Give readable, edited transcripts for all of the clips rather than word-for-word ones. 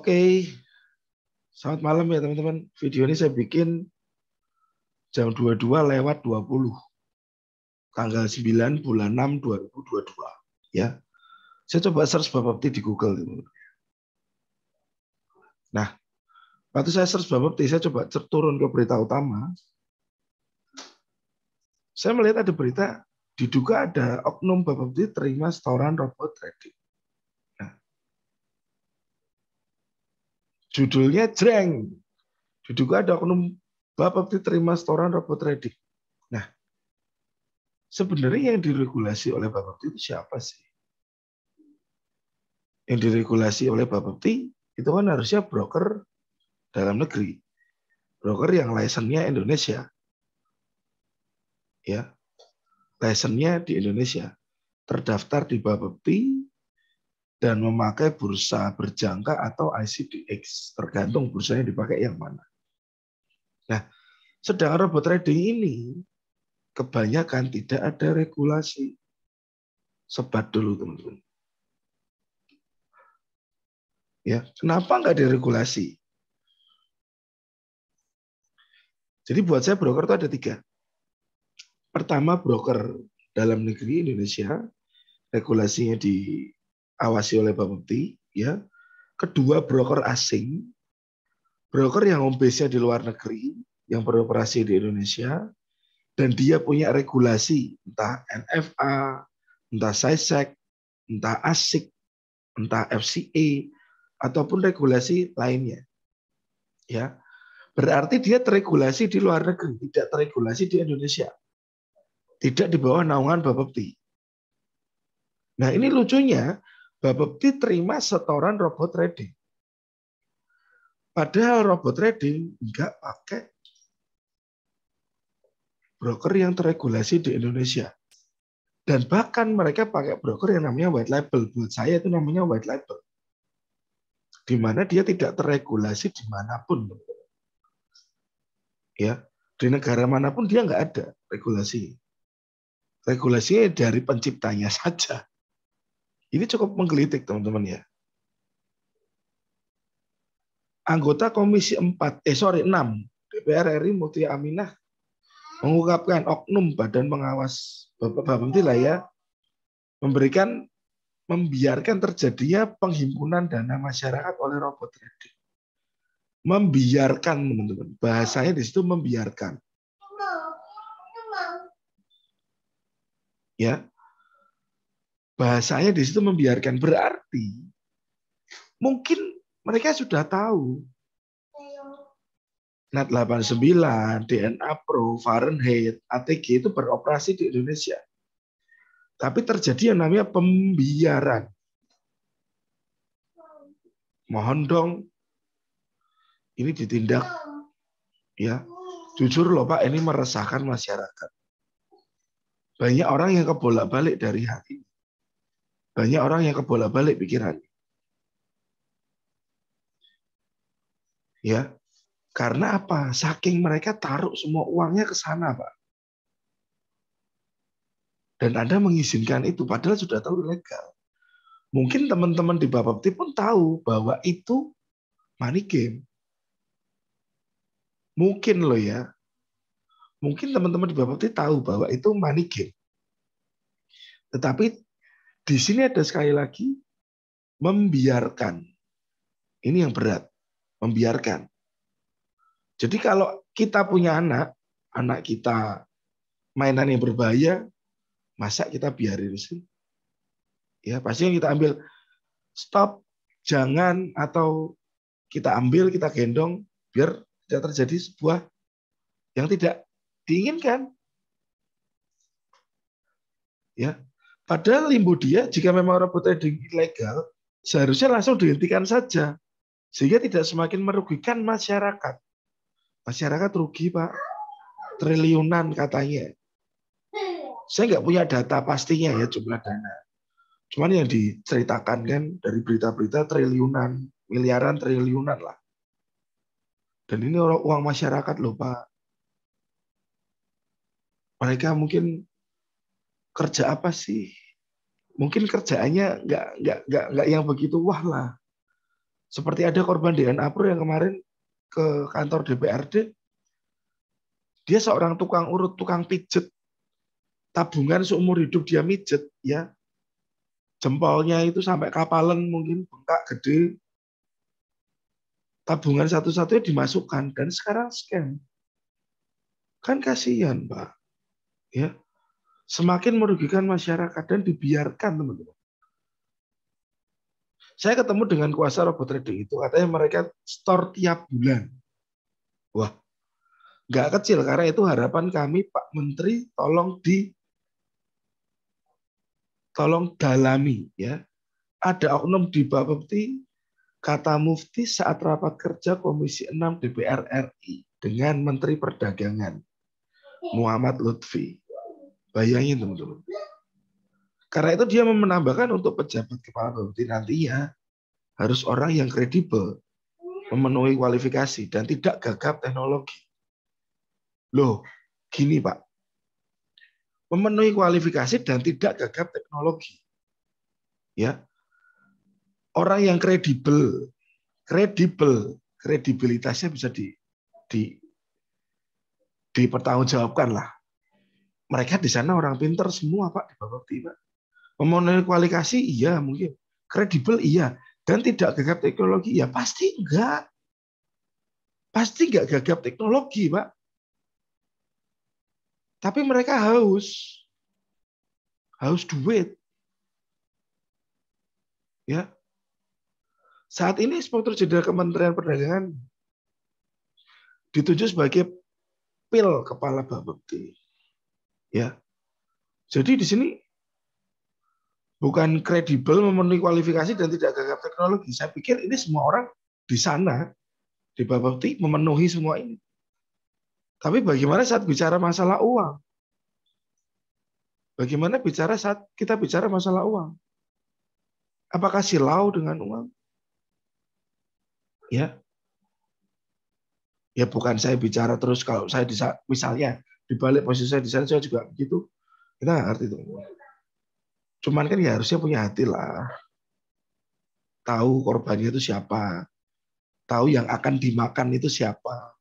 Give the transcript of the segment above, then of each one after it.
Oke, selamat malam ya teman-teman. Video ini saya bikin jam 22:20, tanggal 9 bulan 6 2022. Ya, saya coba search Bapepti di Google. Teman-teman. Nah, waktu saya search Bapepti, saya coba turun ke berita utama. Saya melihat ada berita, diduga ada oknum Bapepti terima setoran robot trading. Nah, judulnya jreng. Diduga ada oknum Bapepti terima setoran robot trading. Nah, sebenarnya yang diregulasi oleh Bapepti itu siapa sih? Yang diregulasi oleh Bapepti itu kan harusnya broker dalam negeri. Broker yang license-nya Indonesia. Ya. License-nya di Indonesia. Terdaftar di Bapepti dan memakai bursa berjangka atau ICDX. Tergantung bursanya dipakai yang mana. Nah, sedangkan robot trading ini kebanyakan tidak ada regulasi. Sebat dulu teman-teman. Ya, kenapa nggak diregulasi? Jadi buat saya broker itu ada 3. Pertama, broker dalam negeri Indonesia, regulasinya diawasi oleh Bapepti. Ya. Kedua, broker asing, broker yang home base-nya di luar negeri, yang beroperasi di Indonesia, dan dia punya regulasi, entah NFA, entah SISEC, entah ASIC, entah FCA, ataupun regulasi lainnya. Ya. Berarti dia teregulasi di luar negeri, tidak teregulasi di Indonesia. Tidak di bawah naungan Bapepti. Nah ini lucunya, Bapepti terima setoran robot trading. Padahal robot trading nggak pakai broker yang teregulasi di Indonesia. Dan bahkan mereka pakai broker yang namanya white label. Buat saya itu namanya white label. Di mana dia tidak teregulasi dimanapun. Ya, di negara manapun dia nggak ada regulasi. Regulasinya dari penciptanya saja. Ini cukup menggelitik teman-teman ya. Anggota Komisi 6 DPR RI Mutia Aminah mengungkapkan oknum Badan Pengawas Bapepti lah ya membiarkan terjadinya penghimpunan dana masyarakat oleh robot trading. Membiarkan teman-teman, bahasanya di situ membiarkan. Ya, bahasanya di situ membiarkan berarti mungkin mereka sudah tahu. NAT 89, DNA Pro, Fahrenheit, ATG itu beroperasi di Indonesia. Tapi terjadi yang namanya pembiaran. Mohon dong, ini ditindak. Ya, jujur loh Pak, ini meresahkan masyarakat. Banyak orang yang kebolak-balik dari hati. Banyak orang yang kebolak-balik pikirannya. Ya, karena apa? Saking mereka taruh semua uangnya ke sana, Pak. Dan Anda mengizinkan itu, padahal sudah tahu ilegal. Mungkin teman-teman di Bapepti pun tahu bahwa itu money game. Mungkin loh ya. Mungkin teman-teman di Bapepti tahu bahwa itu money game. Tetapi di sini ada sekali lagi membiarkan. Ini yang berat. Membiarkan. Jadi kalau kita punya anak kita mainan yang berbahaya, masa kita biarin sih? Ya, pasti yang kita ambil stop, jangan, atau kita ambil, kita gendong biar tidak terjadi sebuah yang tidak diinginkan. Ya. Padahal limbo dia jika memang robot trading ilegal, seharusnya langsung dihentikan saja sehingga tidak semakin merugikan masyarakat. Masyarakat rugi, Pak. Triliunan katanya. Saya nggak punya data pastinya ya jumlah dana. Cuman yang diceritakan kan dari berita-berita triliunan, miliaran, triliunan lah. Dan ini uang masyarakat loh Pak. Mereka mungkin kerja apa sih? Mungkin kerjaannya nggak yang begitu wah lah. Seperti ada korban DNA Pro yang kemarin ke kantor DPRD, dia seorang tukang urut, tukang pijet, tabungan seumur hidup dia mijet, ya, jempolnya itu sampai kapalan mungkin bengkak gede, tabungan satu-satunya dimasukkan dan sekarang scam. Kan kasihan, Pak. Ya, semakin merugikan masyarakat dan dibiarkan, teman-teman. Saya ketemu dengan kuasa robot trading itu, katanya mereka store tiap bulan. Wah, nggak kecil karena itu harapan kami, Pak Menteri, tolong dalami, ya. Ada oknum di Bapepti, kata Mufti saat rapat kerja Komisi 6 DPR RI dengan Menteri Perdagangan Muhammad Lutfi. Bayangin, teman-teman. Karena itu dia menambahkan untuk pejabat kepala Bapepti nantinya harus orang yang kredibel, memenuhi kualifikasi dan tidak gagap teknologi. Loh, gini Pak. Memenuhi kualifikasi dan tidak gagap teknologi. Ya. Orang yang kredibilitasnya bisa dipertanggungjawabkan lah. Mereka di sana orang pintar semua Pak di Bapepti Pak. Memenuhi kualifikasi iya mungkin, kredibel iya, dan tidak gagap teknologi ya pasti enggak. Pasti enggak gagap teknologi Pak. Tapi mereka haus duit. Ya. Saat ini Inspektur Jenderal Kementerian Perdagangan ditunjuk sebagai PIL kepala Bapepti. Ya. Jadi di sini bukan kredibel, memenuhi kualifikasi dan tidak gagap teknologi. Saya pikir ini semua orang di sana di Bapepti memenuhi semua ini. Tapi bagaimana saat bicara masalah uang? Bagaimana saat kita bicara masalah uang? Apakah silau dengan uang? Ya. Ya bukan saya bicara terus kalau saya misalnya di balik posisi saya di sana saya juga begitu. Kita nggak ngerti itu. Cuman kan ya harusnya punya hati lah. Tahu korbannya itu siapa. Tahu yang akan dimakan itu siapa.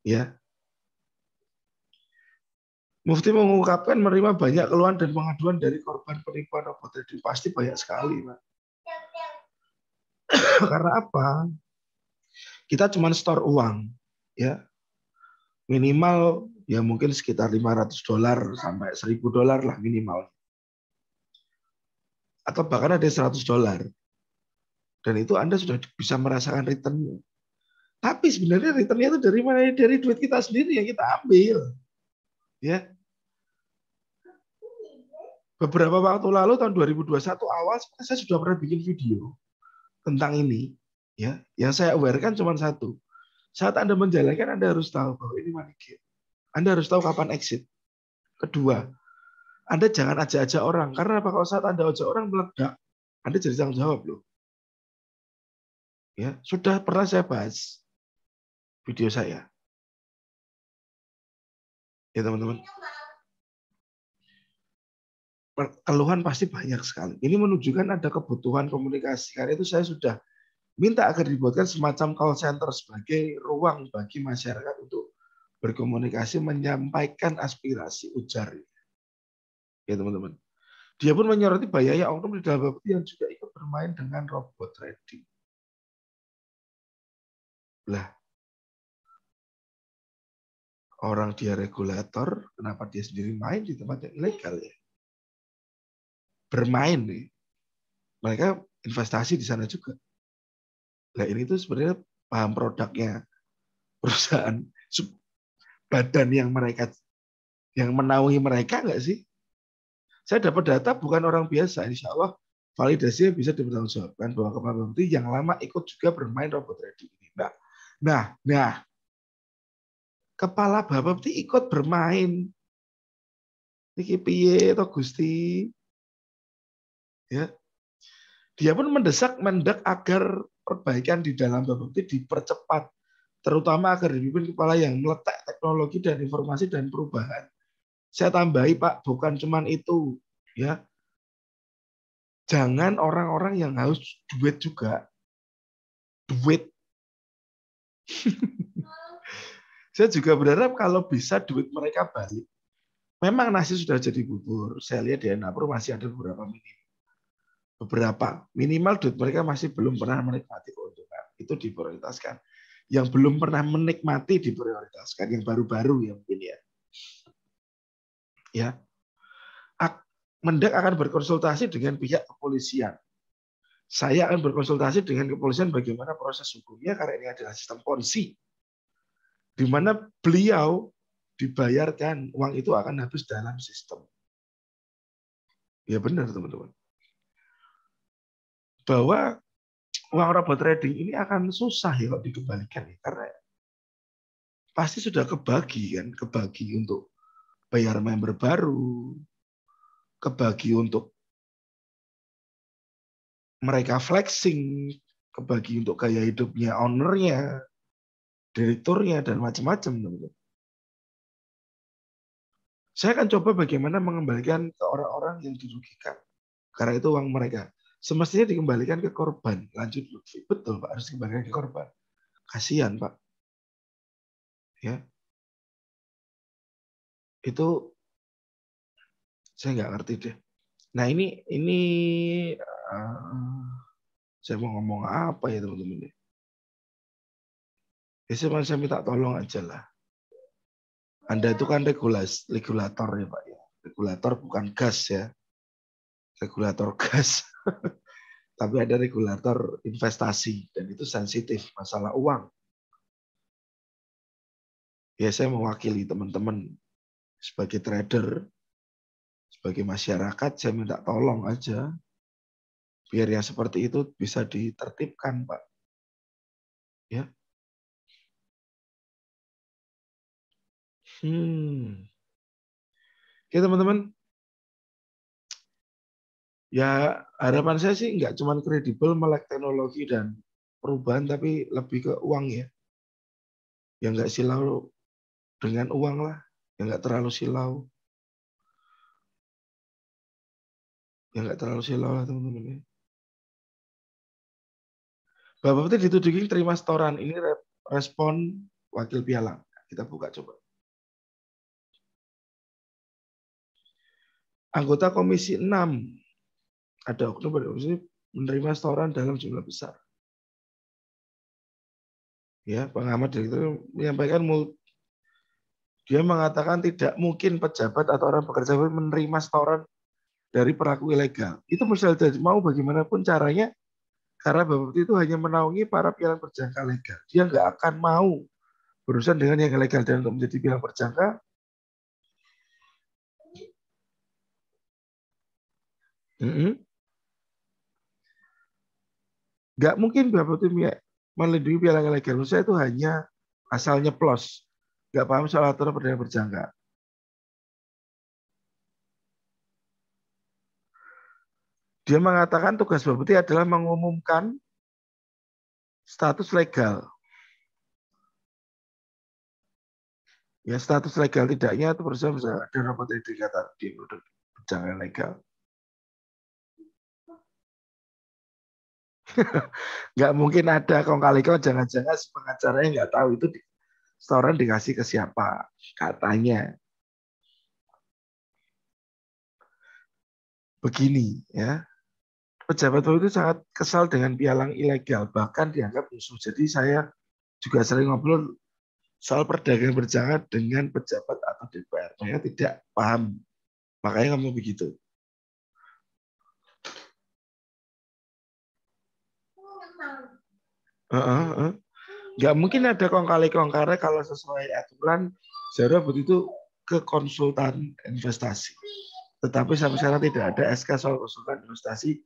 Ya. Mufti mengungkapkan menerima banyak keluhan dan pengaduan dari korban penipuan robot trading. Pasti banyak sekali, Pak. Karena apa? Kita cuma store uang, ya. Minimal ya mungkin sekitar $500 sampai $1.000 lah minimal. Atau bahkan ada $100. Dan itu Anda sudah bisa merasakan return-nya. Tapi sebenarnya return-nya itu dari mana? Dari duit kita sendiri yang kita ambil. Ya. Beberapa waktu lalu tahun 2021 awal saya sudah pernah bikin video tentang ini, ya. Yang saya aware-kan cuma satu. Saat Anda menjalankan Anda harus tahu bahwa ini money game. Anda harus tahu kapan exit. Kedua, Anda jangan ajak-ajak orang karena apa, kalau saat Anda ajak orang meledak, Anda jadi tanggung jawab loh. Ya, sudah pernah saya bahas video saya. Ya, teman-teman. Keluhan pasti banyak sekali. Ini menunjukkan ada kebutuhan komunikasi. Karena itu saya sudah minta agar dibuatkan semacam call center sebagai ruang bagi masyarakat untuk berkomunikasi, menyampaikan aspirasi, ujar. Ya teman-teman. Dia pun menyoroti bahaya oknum di dalam Bapepti yang juga ikut bermain dengan robot trading. Lah, orang dia regulator, kenapa dia sendiri main di tempat yang ilegal ya? Bermain nih. Mereka investasi di sana juga. Nah ini tuh sebenarnya paham produknya perusahaan, badan yang menaungi mereka nggak sih? Saya dapat data bukan orang biasa, insya Allah validasinya bisa dipertanggungjawabkan bahwa kepala Bapepti yang lama ikut juga bermain robot trading ini. Nah, kepala Bapepti ikut bermain. Iki piye to Gusti? Ya. Dia pun mendak agar perbaikan di dalam Bapepti dipercepat, terutama agar dipimpin kepala yang meletak teknologi dan informasi dan perubahan. Saya tambahi Pak, bukan cuma itu, ya. Jangan orang-orang yang haus duit juga. duit. Saya juga berharap kalau bisa duit mereka balik. Memang nasi sudah jadi bubur. Saya lihat di dapur masih ada beberapa minimal duit mereka masih belum pernah menikmati keuntungan. Itu diprioritaskan. Yang belum pernah menikmati diprioritaskan. Yang baru-baru yang mungkin ya. Ya. Mendak akan berkonsultasi dengan pihak kepolisian. Saya akan berkonsultasi dengan kepolisian bagaimana proses hukumnya karena ini adalah sistem ponzi. Di mana beliau dibayarkan, uang itu akan habis dalam sistem. Ya benar teman-teman. Bahwa uang robot trading ini akan susah ya kalau dikembalikan ya, karena pasti sudah kebagi untuk bayar member baru, kebagi untuk mereka flexing, kebagi untuk gaya hidupnya ownernya, direkturnya, dan macam-macam. Saya akan coba bagaimana mengembalikan ke orang-orang yang dirugikan. Karena itu uang mereka. Semestinya dikembalikan ke korban. Lanjut Lutfi. Betul Pak, harus dikembalikan ke korban. Kasihan Pak. Ya. Itu saya nggak ngerti deh. Nah ini saya mau ngomong apa ya teman-teman? Ya saya minta tolong aja lah. Anda itu kan regulator ya Pak ya. Regulator bukan gas ya. Regulator gas. Tapi ada regulator investasi dan itu sensitif masalah uang. Ya saya mewakili teman-teman sebagai trader, sebagai masyarakat saya minta tolong aja biar yang seperti itu bisa ditertibkan, Pak. Ya. Oke teman-teman. Ya harapan saya sih nggak cuma kredibel melek teknologi dan perubahan, tapi lebih ke uang ya. Yang nggak silau dengan uang lah, yang nggak terlalu silau. Yang nggak terlalu silau lah teman-teman ya. Bapak Putri dituding terima setoran. Ini respon wakil pialang. Kita buka coba. Anggota Komisi 6 ada oknum berkomisi menerima setoran dalam jumlah besar. Ya, pengamat direktur menyampaikan dia mengatakan tidak mungkin pejabat atau orang bekerja menerima setoran dari pelaku ilegal. Itu misalnya mau bagaimanapun caranya, karena Bapak Putri itu hanya menaungi para pialang berjangka legal. Dia nggak akan mau berurusan dengan yang ilegal, dan untuk menjadi pialang berjangka nggak mungkin Bapak Putri melindungi pialang ilegal. Menurut saya itu hanya asal nyeplos, nggak paham soal aturan perdagangan berjangka. Dia mengatakan tugas Bapak Putri adalah mengumumkan status legal. Ya, status legal tidaknya itu perusahaan bisa ada robot indikator di produk berjangka legal. Nggak mungkin ada kong kali kong, jangan-jangan si pengacaranya nggak tahu itu setoran dikasih ke siapa katanya. Begini ya, pejabat itu sangat kesal dengan pialang ilegal, bahkan dianggap musuh. Jadi saya juga sering ngobrol soal perdagangan berjangka dengan pejabat atau DPR. Saya tidak paham, makanya kamu begitu. Nggak mungkin ada kong kali kong, karena kalau sesuai aturan seharusnya begitu ke konsultan investasi. Tetapi sampai sekarang tidak ada SK soal konsultan investasi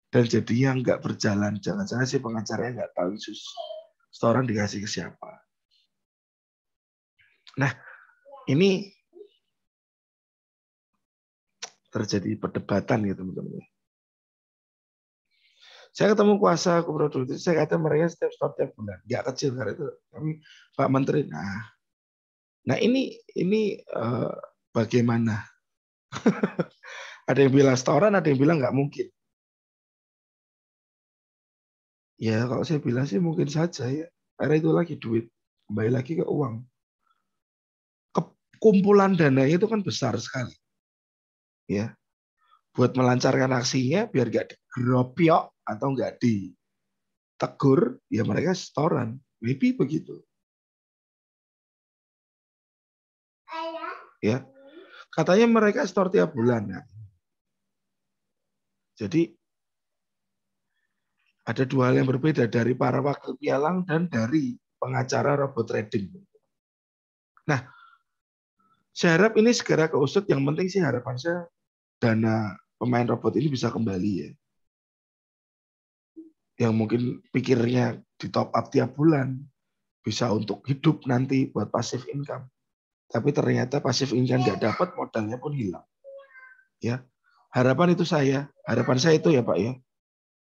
dan jadinya nggak berjalan. Jangan-jangan si pengacaranya nggak tahu setoran dikasih ke siapa. Nah, ini terjadi perdebatan ya teman-teman. Saya ketemu kuasa produktif, saya kata mereka setiap store tiap bulan, nggak kecil karena itu kami Pak Menteri. Nah ini bagaimana? Ada yang bilang setoran, ada yang bilang nggak mungkin. Ya kalau saya bilang sih mungkin saja ya. Karena itu lagi duit. Kembali lagi ke uang. Kumpulan dananya itu kan besar sekali. Ya, buat melancarkan aksinya biar gak digeropiok atau gak ditegur, ya mereka setoran. Maybe begitu. Ya, katanya mereka setor tiap bulan. Ya. Jadi ada dua hal yang berbeda dari para wakil pialang dan dari pengacara robot trading. Nah, saya harap ini segera keusut. Yang penting sih harapan saya dana pemain robot ini bisa kembali ya. Yang mungkin pikirnya di top up tiap bulan bisa untuk hidup nanti buat passive income. Tapi ternyata passive income nggak dapat, modalnya pun hilang. Ya, harapan saya itu ya Pak ya.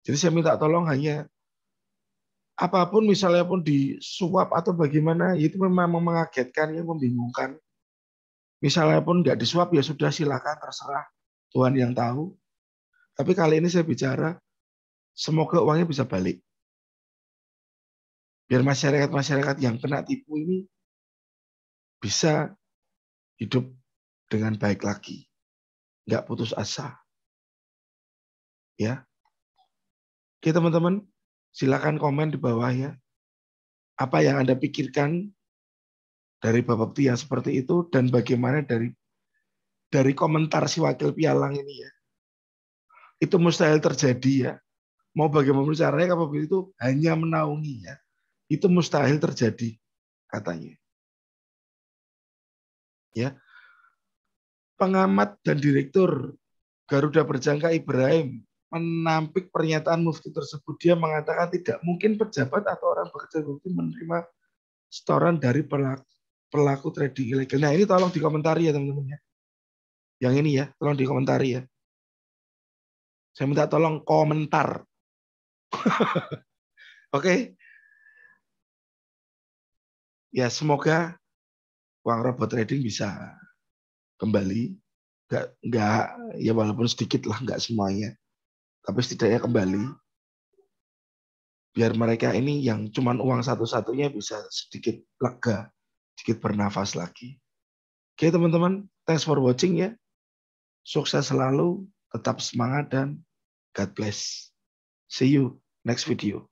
Jadi saya minta tolong hanya apapun misalnya pun disuap atau bagaimana, itu memang mengagetkan, yang membingungkan. Misalnya pun nggak disuap ya sudah, silakan, terserah, Tuhan yang tahu. Tapi kali ini saya bicara, semoga uangnya bisa balik. Biar masyarakat-masyarakat yang kena tipu ini bisa hidup dengan baik lagi. Nggak putus asa. Ya. Oke teman-teman, silakan komen di bawah ya. Apa yang Anda pikirkan dari Bapepti yang seperti itu, dan bagaimana dari komentar si wakil pialang ini ya. Itu mustahil terjadi ya. Mau bagaimana caranya kapal itu hanya menaungi ya. Itu mustahil terjadi katanya. Ya. Pengamat dan direktur Garuda Berjangka Ibrahim menampik pernyataan Mufti tersebut. Dia mengatakan tidak mungkin pejabat atau orang bekerja bukti menerima setoran dari pelaku trading ilegal. Nah ini tolong dikomentari ya teman-teman ya. Yang ini ya, tolong dikomentari ya. Saya minta tolong komentar. Oke. Ya semoga uang robot trading bisa kembali. Nggak, ya walaupun sedikit lah, nggak semuanya. Tapi setidaknya kembali. Biar mereka ini yang cuman uang satu-satunya bisa sedikit lega, sedikit bernafas lagi. Oke teman-teman, thanks for watching ya. Sukses selalu, tetap semangat, dan God bless. See you next video.